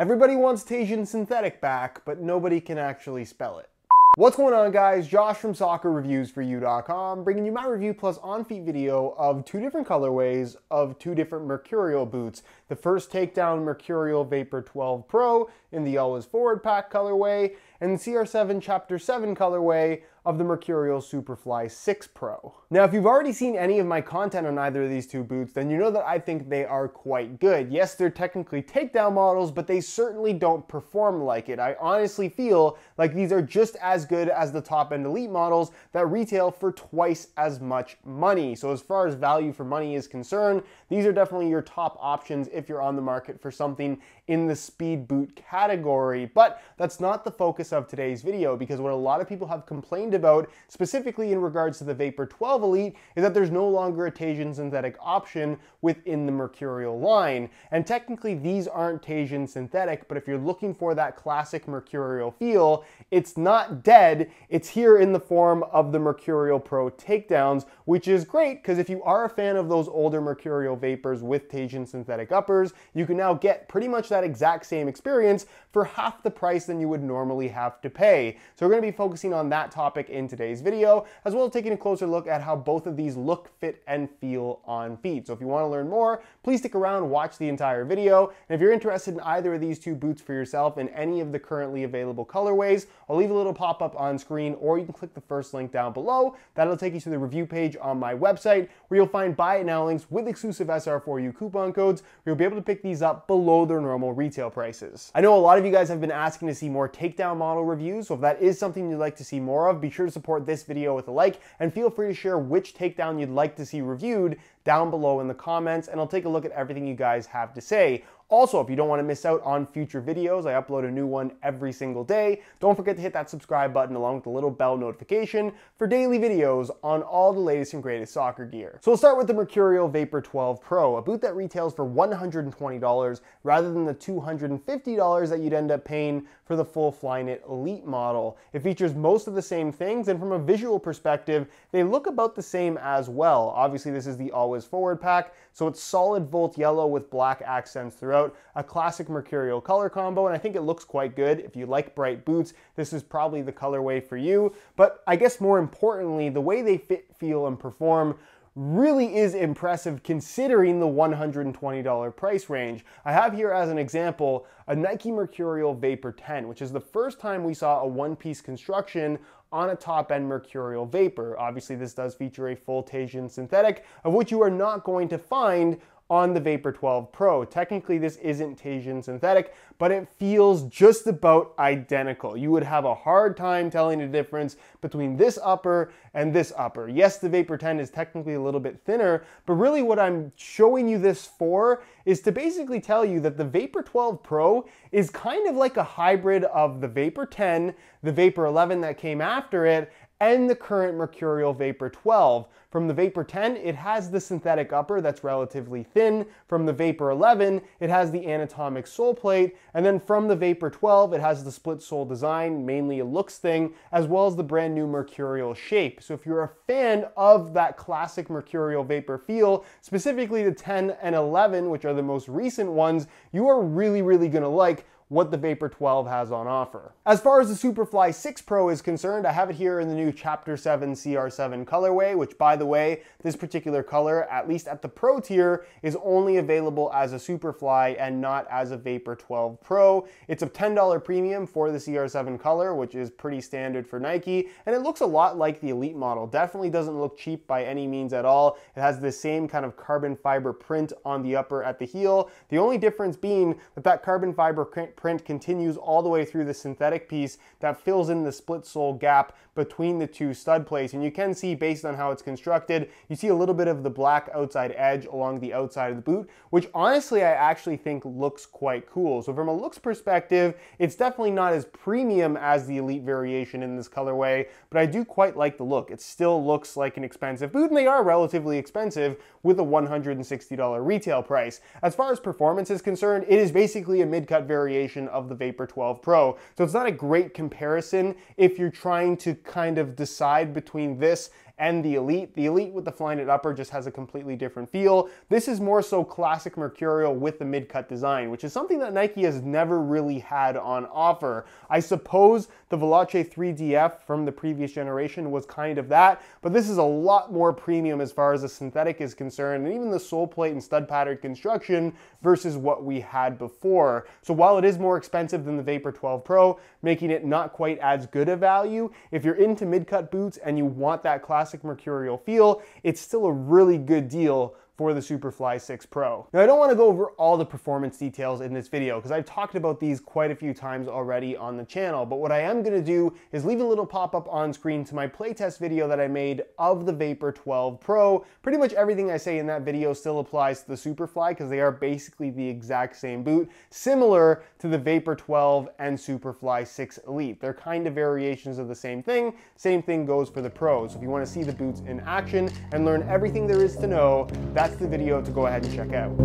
Everybody wants Teijin synthetic back, but nobody can actually spell it. What's going on, guys? Josh from soccerreviewsforyou.com, bringing you my review plus on-feet video of two different colorways of two different Mercurial boots. The first takedown Mercurial Vapor 12 Pro in the Always Forward Pack colorway, and the CR7 Chapter 7 colorway of the Mercurial Superfly 6 Pro. Now, if you've already seen any of my content on either of these two boots, then you know that I think they are quite good. Yes, they're technically takedown models, but they certainly don't perform like it. I honestly feel like these are just as good as the top-end Elite models that retail for twice as much money. So as far as value for money is concerned, these are definitely your top options if you're on the market for something in the speed boot category. But that's not the focus of today's video, because what a lot of people have complained about, specifically in regards to the Vapor 12 Elite, is that there's no longer a Teijin synthetic option within the Mercurial line. And technically these aren't Teijin synthetic, but if you're looking for that classic Mercurial feel, it's not dead, it's here in the form of the Mercurial Pro takedowns, which is great because if you are a fan of those older Mercurial Vapors with Teijin synthetic uppers, you can now get pretty much that exact same experience for half the price than you would normally have to pay. So we're going to be focusing on that topic in today's video, as well as taking a closer look at how both of these look, fit, and feel on feet. So if you want to learn more, please stick around, watch the entire video. And if you're interested in either of these two boots for yourself in any of the currently available colorways, I'll leave a little pop-up on screen, or you can click the first link down below. That'll take you to the review page on my website, where you'll find buy it now links with exclusive SR4U coupon codes, where you'll be able to pick these up below their normal retail prices. I know a lot of you guys have been asking to see more takedown model reviews, so if that is something you'd like to see more of, be sure to support this video with a like, and feel free to share which takedown you'd like to see reviewed down below in the comments, and I'll take a look at everything you guys have to say. Also, if you don't want to miss out on future videos, I upload a new one every single day. Don't forget to hit that subscribe button along with the little bell notification for daily videos on all the latest and greatest soccer gear. So we'll start with the Mercurial Vapor 12 Pro, a boot that retails for $120 rather than the $250 that you'd end up paying for the full Flyknit Elite model. It features most of the same things, and from a visual perspective, they look about the same as well. Obviously, this is the Always Forward Pack, so it's solid Volt yellow with black accents throughout. A classic Mercurial color combo, and I think it looks quite good. If you like bright boots, this is probably the colorway for you. But I guess more importantly, the way they fit, feel, and perform really is impressive considering the $120 price range. I have here as an example a Nike Mercurial Vapor 10, which is the first time we saw a one-piece construction on a top-end Mercurial Vapor. Obviously, this does feature a full Teijin synthetic, of which you are not going to find on the Vapor 12 Pro. Technically, this isn't Teijin synthetic, but it feels just about identical. You would have a hard time telling the difference between this upper and this upper. Yes, the Vapor 10 is technically a little bit thinner, but really what I'm showing you this for is to basically tell you that the Vapor 12 Pro is kind of like a hybrid of the Vapor 10, the Vapor 11 that came after it, and the current Mercurial Vapor 12. From the Vapor 10, it has the synthetic upper that's relatively thin. From the Vapor 11, it has the anatomic sole plate. And then from the Vapor 12, it has the split sole design, mainly a looks thing, as well as the brand new Mercurial shape. So if you're a fan of that classic Mercurial Vapor feel, specifically the 10 and 11, which are the most recent ones, you are really gonna like what the Vapor 12 has on offer. As far as the Superfly 6 Pro is concerned, I have it here in the new Chapter 7 CR7 colorway, which, by the way, this particular color, at least at the Pro tier, is only available as a Superfly and not as a Vapor 12 Pro. It's a $10 premium for the CR7 color, which is pretty standard for Nike, and it looks a lot like the Elite model. Definitely doesn't look cheap by any means at all. It has the same kind of carbon fiber print on the upper at the heel. The only difference being that that carbon fiber print continues all the way through the synthetic piece that fills in the split sole gap between the two stud plates. And you can see, based on how it's constructed, you see a little bit of the black outside edge along the outside of the boot, which honestly I actually think looks quite cool. So from a looks perspective, it's definitely not as premium as the Elite variation in this colorway, but I do quite like the look. It still looks like an expensive boot, and they are relatively expensive with a $160 retail price. As far as performance is concerned, it is basically a mid-cut variation of the Vapor 12 Pro. So it's not a great comparison if you're trying to kind of decide between this and the Elite. The Elite with the Flyknit upper just has a completely different feel. This is more so classic Mercurial with the mid-cut design, which is something that Nike has never really had on offer. I suppose the Veloce 3DF from the previous generation was kind of that, but this is a lot more premium as far as the synthetic is concerned, and even the sole plate and stud pattern construction versus what we had before. So while it is more expensive than the Vapor 12 Pro, making it not quite as good a value, if you're into mid-cut boots and you want that classic Mercurial feel, it's still a really good deal for the Superfly 6 Pro. Now, I don't want to go over all the performance details in this video because I've talked about these quite a few times already on the channel, but what I am going to do is leave a little pop-up on screen to my playtest video that I made of the Vapor 12 Pro. Pretty much everything I say in that video still applies to the Superfly because they are basically the exact same boot, similar to the Vapor 12 and Superfly 6 Elite. They're kind of variations of the same thing. Same thing goes for the Pros. So if you want to see the boots in action and learn everything there is to know, that's the video to go ahead and check out.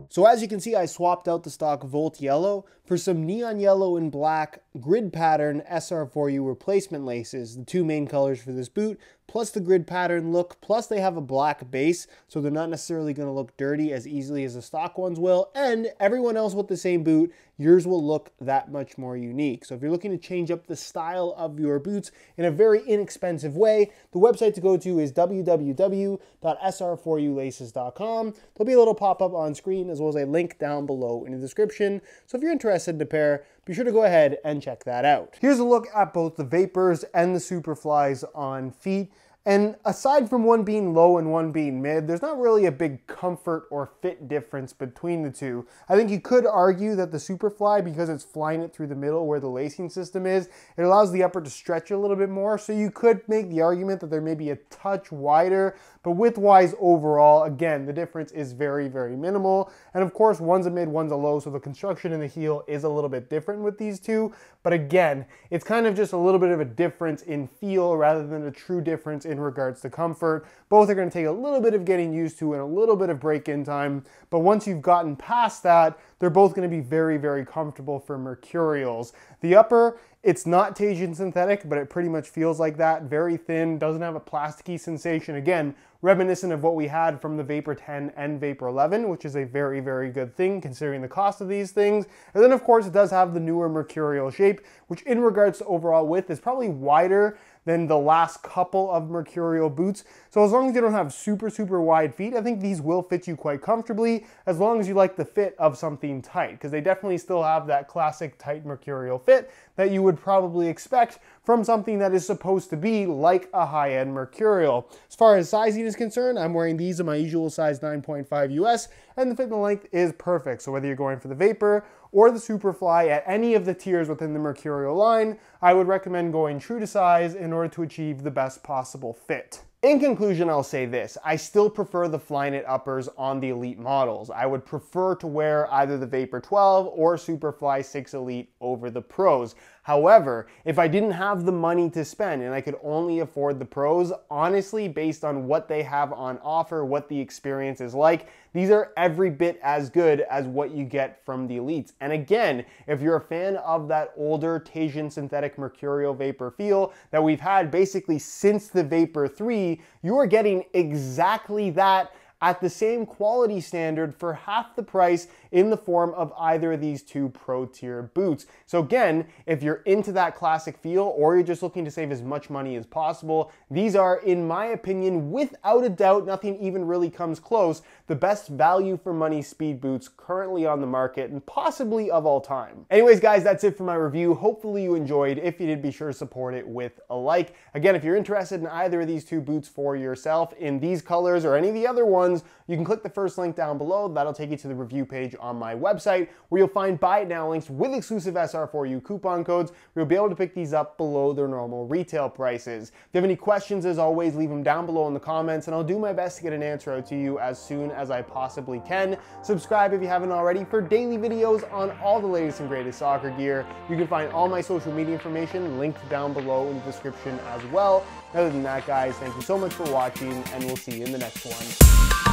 So as you can see, I swapped out the stock Volt Yellow for some neon yellow and black grid pattern SR4U replacement laces, the two main colors for this boot, plus the grid pattern look, plus they have a black base, so they're not necessarily going to look dirty as easily as the stock ones will, and everyone else with the same boot, yours will look that much more unique. So if you're looking to change up the style of your boots in a very inexpensive way, the website to go to is www.sr4ulaces.com. There'll be a little pop-up on screen as well as a link down below in the description. So if you're interested in a pair, be sure to go ahead and check that out. Here's a look at both the Vapors and the Superflys on feet. And aside from one being low and one being mid, there's not really a big comfort or fit difference between the two. I think you could argue that the Superfly, because it's Flyknit through the middle where the lacing system is, it allows the upper to stretch a little bit more. So you could make the argument that there may be a touch wider, but width-wise overall, again, the difference is very, very minimal. And of course, one's a mid, one's a low, so the construction in the heel is a little bit different with these two. But again, it's kind of just a little bit of a difference in feel rather than a true difference in regards to comfort. Both are going to take a little bit of getting used to and a little bit of break-in time, but once you've gotten past that, they're both going to be very, very comfortable for Mercurials. The upper, it's not Teijin synthetic, but it pretty much feels like that. Very thin, doesn't have a plasticky sensation. Again, reminiscent of what we had from the Vapor 10 and Vapor 11, which is a very, very good thing considering the cost of these things. And then of course it does have the newer Mercurial shape, which in regards to overall width is probably wider than the last couple of Mercurial boots. So as long as you don't have super, super wide feet, I think these will fit you quite comfortably, as long as you like the fit of something tight, because they definitely still have that classic tight Mercurial fit that you would probably expect from something that is supposed to be like a high-end Mercurial. As far as sizing is concerned, I'm wearing these in my usual size 9.5 US, and the fit and the length is perfect. So whether you're going for the Vapor or the Superfly at any of the tiers within the Mercurial line, I would recommend going true to size in order to achieve the best possible fit. In conclusion, I'll say this. I still prefer the Flyknit uppers on the Elite models. I would prefer to wear either the Vapor 12 or Superfly 6 Elite over the Pros. However, if I didn't have the money to spend and I could only afford the Pros, honestly, based on what they have on offer, what the experience is like, these are every bit as good as what you get from the Elites. And again, if you're a fan of that older Teijin synthetic Mercurial Vapor feel that we've had basically since the Vapor 3, you are getting exactly that at the same quality standard for half the price in the form of either of these two Pro tier boots. So again, if you're into that classic feel or you're just looking to save as much money as possible, these are, in my opinion, without a doubt, nothing even really comes close, the best value for money speed boots currently on the market and possibly of all time. Anyways, guys, that's it for my review. Hopefully you enjoyed. If you did, be sure to support it with a like. Again, if you're interested in either of these two boots for yourself in these colors or any of the other ones, ones, you can click the first link down below. That'll take you to the review page on my website where you'll find buy it now links with exclusive SR4U coupon codes where you'll be able to pick these up below their normal retail prices. If you have any questions, as always, leave them down below in the comments and I'll do my best to get an answer out to you as soon as I possibly can. Subscribe if you haven't already for daily videos on all the latest and greatest soccer gear. You can find all my social media information linked down below in the description as well. Other than that, guys, thank you so much for watching and we'll see you in the next one.